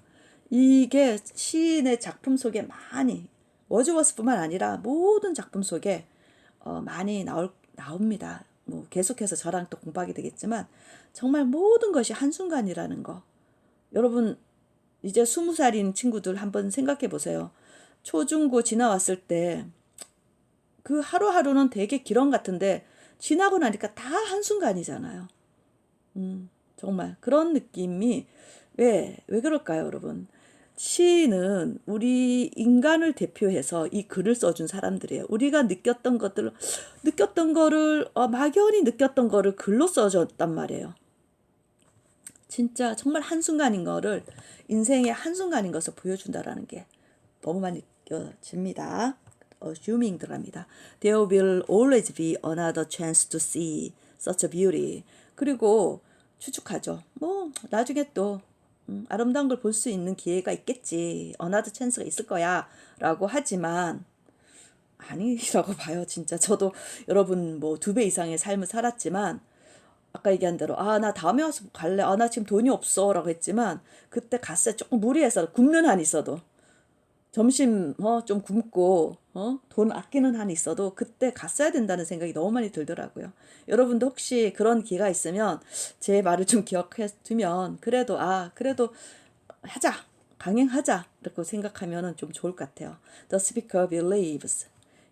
이게 시인의 작품 속에 많이, 워즈워스뿐만 아니라 모든 작품 속에 많이 나옵니다. 뭐 계속해서 저랑 또 공부하게 되겠지만 정말 모든 것이 한순간이라는 거. 여러분 이제 20살인 친구들 한번 생각해 보세요. 초중고 지나왔을 때 그 하루하루는 되게 기런 같은데 지나고 나니까 다 한순간이잖아요. 정말 그런 느낌이 왜 그럴까요, 여러분? 시인은 우리 인간을 대표해서 이 글을 써준 사람들이에요. 우리가 느꼈던 거를 막연히 느꼈던 거를 글로 써줬단 말이에요. 진짜 정말 한순간인 거를, 인생의 한순간인 것을 보여준다라는 게 너무 많이 느껴집니다. assuming 들어갑니다. There will always be another chance to see such a beauty. 그리고 추측하죠. 뭐 나중에 또 아름다운 걸 볼 수 있는 기회가 있겠지. another chance가 있을 거야 라고 하지만 아니라고 봐요. 진짜 저도 여러분 뭐 2배 이상의 삶을 살았지만 아까 얘기한 대로 나 다음에 와서 갈래. 나 지금 돈이 없어 라고 했지만 그때 갔어요. 조금 무리해서 굶는 한이 있어도, 점심 좀 굶고 돈 아끼는 한이 있어도 그때 갔어야 된다는 생각이 너무 많이 들더라고요. 여러분도 혹시 그런 기회가 있으면 제 말을 좀 기억해 두면 그래도 하자, 강행하자 이렇게 생각하면 좀 좋을 것 같아요. The speaker believes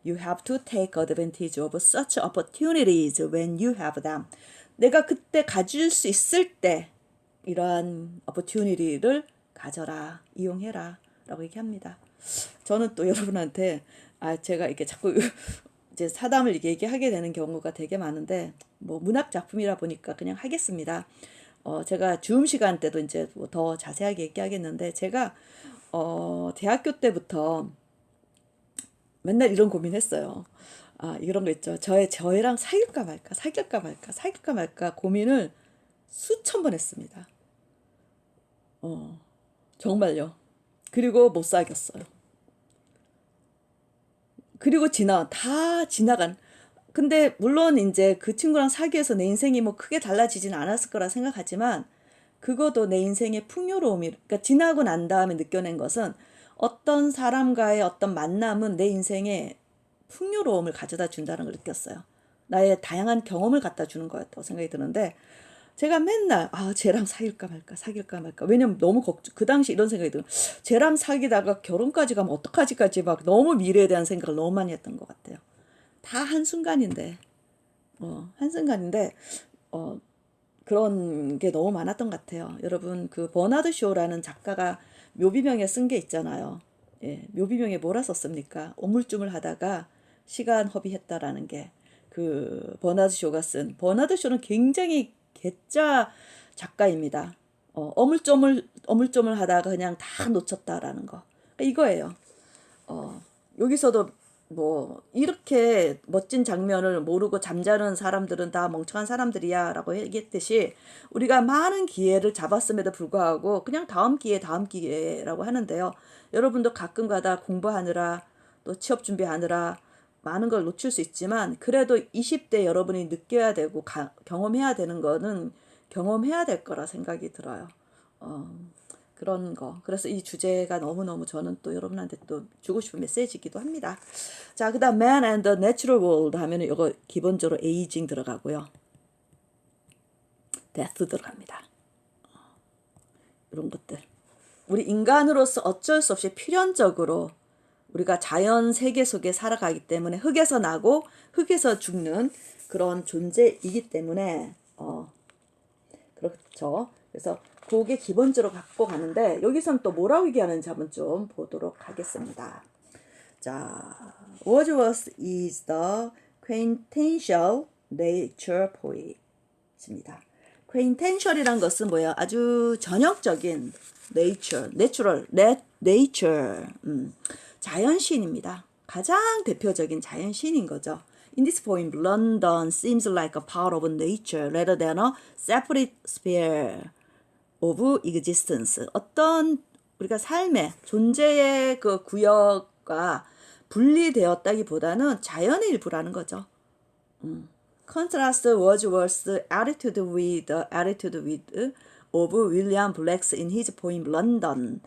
you have to take advantage of such opportunities when you have them. 내가 그때 가질 수 있을 때 이러한 opportunity를 가져라, 이용해라 라고 얘기합니다. 저는 또 여러분한테 제가 이렇게 자꾸 이제 사담을 얘기하게 되는 경우가 되게 많은데, 뭐 문학 작품이라 보니까 그냥 하겠습니다. 제가 주음 시간 때도 이제 더 자세하게 얘기하겠는데, 제가 대학교 때부터 맨날 이런 고민했어요. 이런 거 있죠. 저애랑 사귈까 말까 고민을 수천 번 했습니다. 정말요. 그리고 못 사귀었어요. 그리고 다 지나간. 근데 물론 이제 그 친구랑 사귀어서 내 인생이 뭐 크게 달라지진 않았을 거라 생각하지만, 그것도 내 인생의 풍요로움이, 그러니까 지나고 난 다음에 느껴낸 것은, 어떤 사람과의 어떤 만남은 내 인생에 풍요로움을 가져다 준다는 걸 느꼈어요. 나의 다양한 경험을 갖다 주는 거였다고 생각이 드는데, 제가 맨날 쟤랑 사귈까 말까. 왜냐면 너무 그 당시 이런 생각이 들어요. 쟤랑 사귀다가 결혼까지 가면 어떡하지까지 막 너무 미래에 대한 생각을 너무 많이 했던 것 같아요. 다 한순간인데 그런 게 너무 많았던 것 같아요. 여러분 그 버나드 쇼라는 작가가 묘비명에 쓴 게 있잖아요. 묘비명에 뭐라 썼습니까? 오물쭈물 하다가 시간 허비했다라는 게 그 버나드 쇼가 쓴 버나드 쇼는 굉장히 괴짜 작가입니다. 어물쪼물 하다가 그냥 다 놓쳤다라는 거. 이거예요. 여기서도 뭐 이렇게 멋진 장면을 모르고 잠자는 사람들은 다 멍청한 사람들이야 라고 얘기했듯이 우리가 많은 기회를 잡았음에도 불구하고 그냥 다음 기회라고 하는데요. 여러분도 가끔 가다 공부하느라 또 취업 준비하느라 많은 걸 놓칠 수 있지만 그래도 20대 여러분이 느껴야 되고 경험해야 되는 거는 경험해야 될 거라 생각이 들어요. 그런 거. 그래서 이 주제가 너무너무 저는 또 여러분한테 또 주고 싶은 메시지이기도 합니다. 자, 그 다음 Man and the Natural World 하면은 이거 기본적으로 에이징 들어가고요. Death 들어갑니다. 이런 것들. 우리 인간으로서 어쩔 수 없이 필연적으로 우리가 자연 세계 속에 살아가기 때문에 흙에서 나고 흙에서 죽는 그런 존재이기 때문에 그렇죠. 그래서 그게 기본적으로 갖고 가는데 여기선 또 뭐라고 얘기하는지 한번 좀 보도록 하겠습니다. 자, Wordsworth is the quintessential nature poet입니다. quintessential이란 것은 뭐예요? 아주 전형적인 natural, 자연시인입니다. 가장 대표적인 자연시인인 거죠. In this poem, London seems like a part of nature rather than a separate sphere of existence. 어떤 우리가 삶의 존재의 그 구역과 분리되었다기보다는 자연의 일부라는 거죠. Contrast Wordsworth's attitude with the attitude of William Blake in his poem London.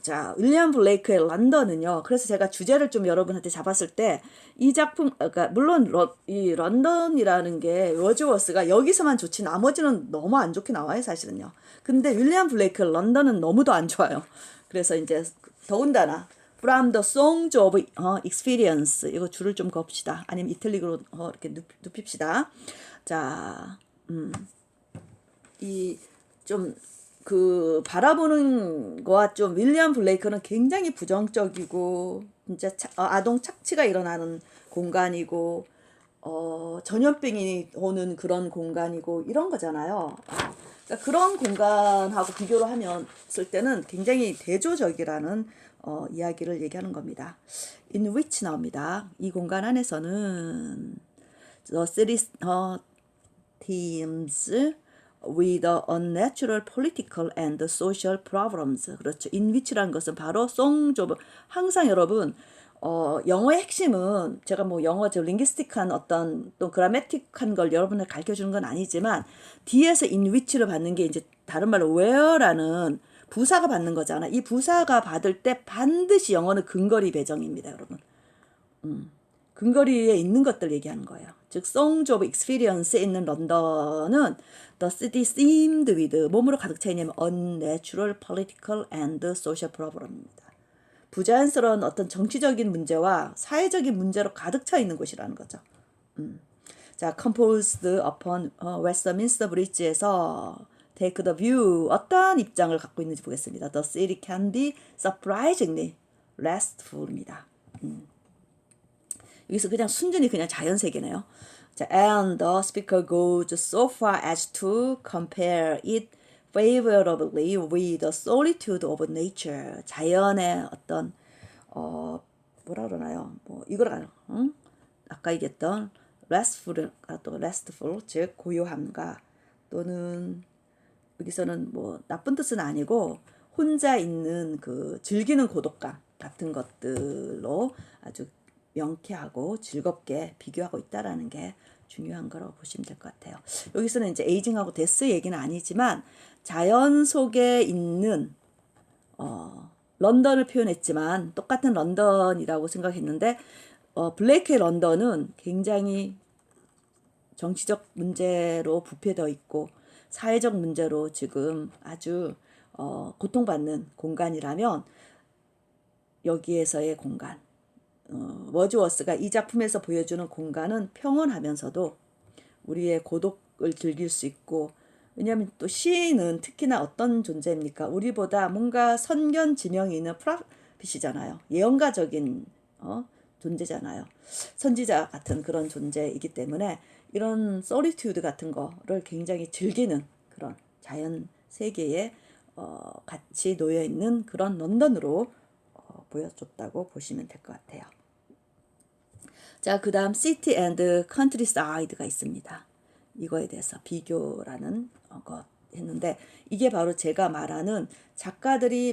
자, 윌리엄 블레이크의 런던은요. 그래서 제가 주제를 좀 여러분한테 잡았을 때 이 작품, 그러니까 물론 이 런던이라는 게 워즈워스가 여기서만 좋지 나머지는 너무 안 좋게 나와요, 사실은요. 근데 윌리엄 블레이크 런던은 너무도 안 좋아요. 그래서 이제 더군다나 From the Songs of Experience 이거 줄을 좀 그읍시다. 아니면 이탈릭으로 이렇게 눕힙시다. 자, 이 좀 그 바라보는 거와 좀 윌리엄 블레이크는 굉장히 부정적이고 진짜 아동 착취가 일어나는 공간이고 전염병이 오는 그런 공간이고 이런 거잖아요. 그러니까 그런 공간하고 비교를 하면 쓸 때는 굉장히 대조적이라는 이야기를 얘기하는 겁니다. In which 나옵니다. 이 공간 안에서는 the city teams with the unnatural political and social problems. 그렇죠. in which라는 것은 바로 songs of 항상 여러분 영어의 핵심은 제가 뭐 영어 저 링기스틱한 어떤 또 그라매틱한 걸 여러분을 가르쳐 주는 건 아니지만 뒤에서 in which를 받는 게 이제 다른 말로 where라는 부사가 받는 거잖아. 이 부사가 받을 때 반드시 영어는 근거리 배정입니다, 여러분. 근거리에 있는 것들 얘기하는 거예요. 즉, Songs of Experience에 있는 런던은 The city seemed with 몸으로 가득 차 있냐면 unnatural, political and social problem입니다. 부자연스러운 어떤 정치적인 문제와 사회적인 문제로 가득 차 있는 곳이라는 거죠. 자, composed upon Westminster Bridge에서 take the view 어떠한 입장을 갖고 있는지 보겠습니다. The city can be surprisingly restful입니다. 여기서 그냥 순전히 그냥 자연 세계네요. 자, and the speaker goes so far as to compare it favorably with the solitude of nature. 자연의 어떤 뭐라 그러나요? 뭐 이거랑 아까 얘기했던 restful 즉 고요함과 또는 여기서는 뭐 나쁜 뜻은 아니고 혼자 있는 그 즐기는 고독감 같은 것들로 아주 명쾌하고 즐겁게 비교하고 있다라는 게 중요한 거라고 보시면 될 것 같아요. 여기서는 이제 에이징하고 데스 얘기는 아니지만 자연 속에 있는 런던을 표현했지만 똑같은 런던이라고 생각했는데 블레이크의 런던은 굉장히 정치적 문제로 부패되어 있고 사회적 문제로 지금 아주 고통받는 공간이라면 여기에서의 공간 워즈워스가 이 작품에서 보여주는 공간은 평온하면서도 우리의 고독을 즐길 수 있고 왜냐하면 또 시인은 특히나 어떤 존재입니까? 우리보다 뭔가 선견 지명이 있는 프로핏이잖아요. 예언가적인 존재잖아요. 선지자 같은 그런 존재이기 때문에 이런 solitude 같은 거를 굉장히 즐기는 그런 자연 세계에 같이 놓여 있는 그런 런던으로 보여줬다고 보시면 될 것 같아요. 자, 그 다음 city and countryside가 있습니다. 이거에 대해서 비교라는 것 했는데, 이게 바로 제가 말하는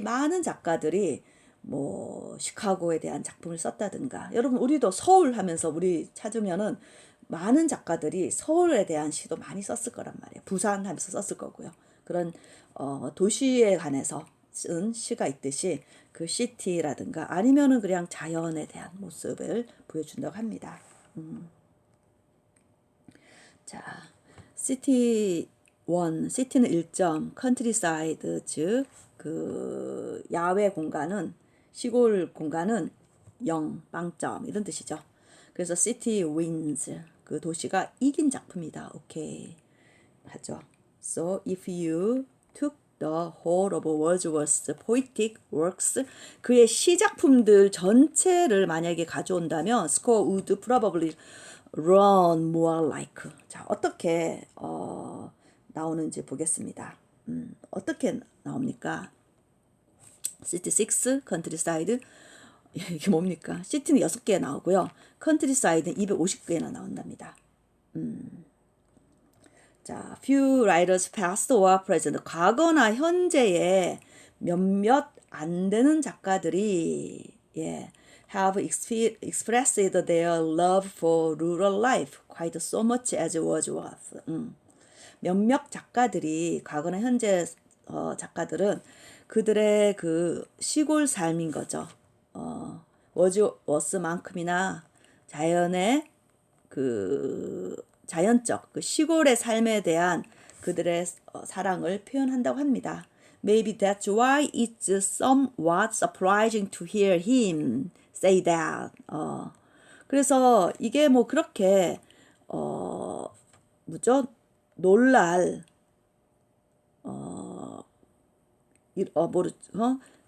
많은 작가들이 뭐 시카고에 대한 작품을 썼다든가, 여러분 우리도 서울 하면서 우리 찾으면은 많은 작가들이 서울에 대한 시도 많이 썼을 거란 말이에요. 부산 하면서 썼을 거고요. 그런 도시에 관해서 쓴 시가 있듯이 그 시티라든가 아니면은 그냥 자연에 대한 모습을 보여준다고 합니다. 자, 시티는 1점, 컨트리사이드 즉 그 야외 공간은 시골 공간은 0, 빵점 이런 뜻이죠. 그래서 city wins 그 도시가 이긴 작품이다. 오케이 하죠. So if you took the whole of Wordsworth's poetic works 그의 시작품들 전체를 만약에 가져온다면 score would probably run more like 자 어떻게 나오는지 보겠습니다. 어떻게 나옵니까? City 6, Countryside 이게 뭡니까? 시티는 6개 나오고요. Countryside는 250개나 나온답니다. 자, few writers past or present 과거나 현재에 몇몇 안 되는 작가들이 have expressed their love for rural life quite so much as Wordsworth. 몇몇 작가들이 과거나 현재 작가들은 그들의 그 시골 삶인 거죠. 워즈워스만큼이나 자연의 그 자연적 그 시골의 삶에 대한 그들의 사랑을 표현한다고 합니다. Maybe that's why it's somewhat surprising to hear him say that. 그래서 이게 뭐 그렇게 뭐죠? 놀랄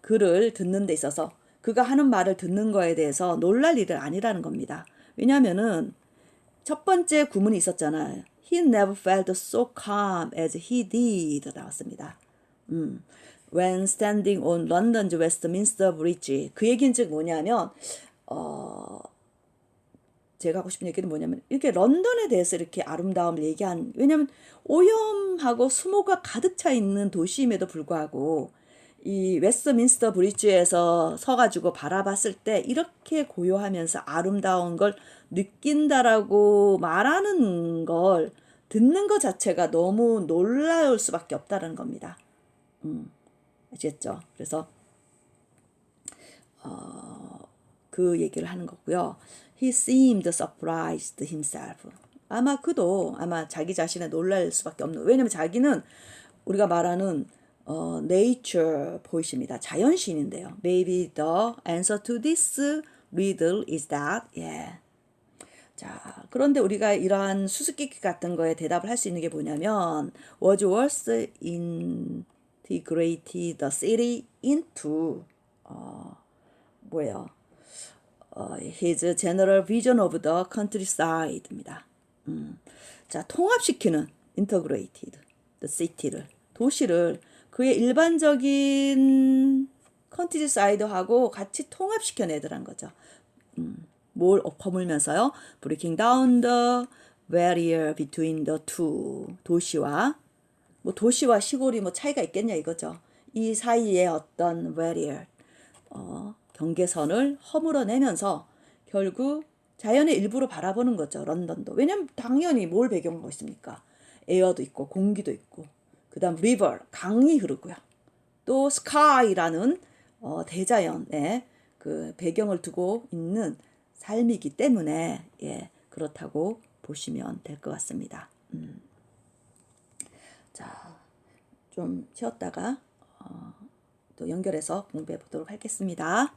글을 듣는 데 있어서 그가 하는 말을 듣는 거에 대해서 놀랄 일은 아니라는 겁니다. 왜냐하면은 첫 번째 구문이 있었잖아요. He never felt so calm as he did 나왔습니다. When standing on London's Westminster Bridge 그 얘기는 즉 뭐냐면 제가 하고 싶은 얘기는 뭐냐면 이렇게 런던에 대해서 이렇게 아름다움을 얘기한 왜냐하면 오염하고 수모가 가득 차 있는 도시임에도 불구하고 이 웨스트민스터 브리지에서 서가지고 바라봤을 때 이렇게 고요하면서 아름다운 걸 느낀다라고 말하는 걸 듣는 것 자체가 너무 놀라울 수밖에 없다는 겁니다. 아시겠죠? 그래서 그 얘기를 하는 거고요. He seemed surprised himself. 아마 그도 아마 자기 자신에 놀랄 수밖에 없는 왜냐면 자기는 우리가 말하는 nature poet입니다. 자연시인인데요. Maybe the answer to this riddle is that. 자, 그런데 우리가 이러한 수수께끼 같은 거에 대답을 할 수 있는 게 뭐냐면 Wordsworth integrated the city into 뭐예요? His general vision of the countryside입니다. 자, 통합시키는 integrated the city를 도시를 그의 일반적인 컨트리사이드하고 같이 통합시켜내더란 거죠. 뭘 엎어물면서요. Breaking down the barrier between the two. 도시와 시골이 뭐 차이가 있겠냐 이거죠. 이 사이에 어떤 barrier, 경계선을 허물어내면서 결국 자연의 일부로 바라보는 거죠. 런던도. 왜냐면 당연히 뭘 배경으로 있습니까? 에어도 있고 공기도 있고 그 다음 river, 강이 흐르고요. 또 sky라는 대자연의 그 배경을 두고 있는 삶이기 때문에 그렇다고 보시면 될 것 같습니다. 자, 좀 쉬었다가 또 연결해서 공부해 보도록 하겠습니다.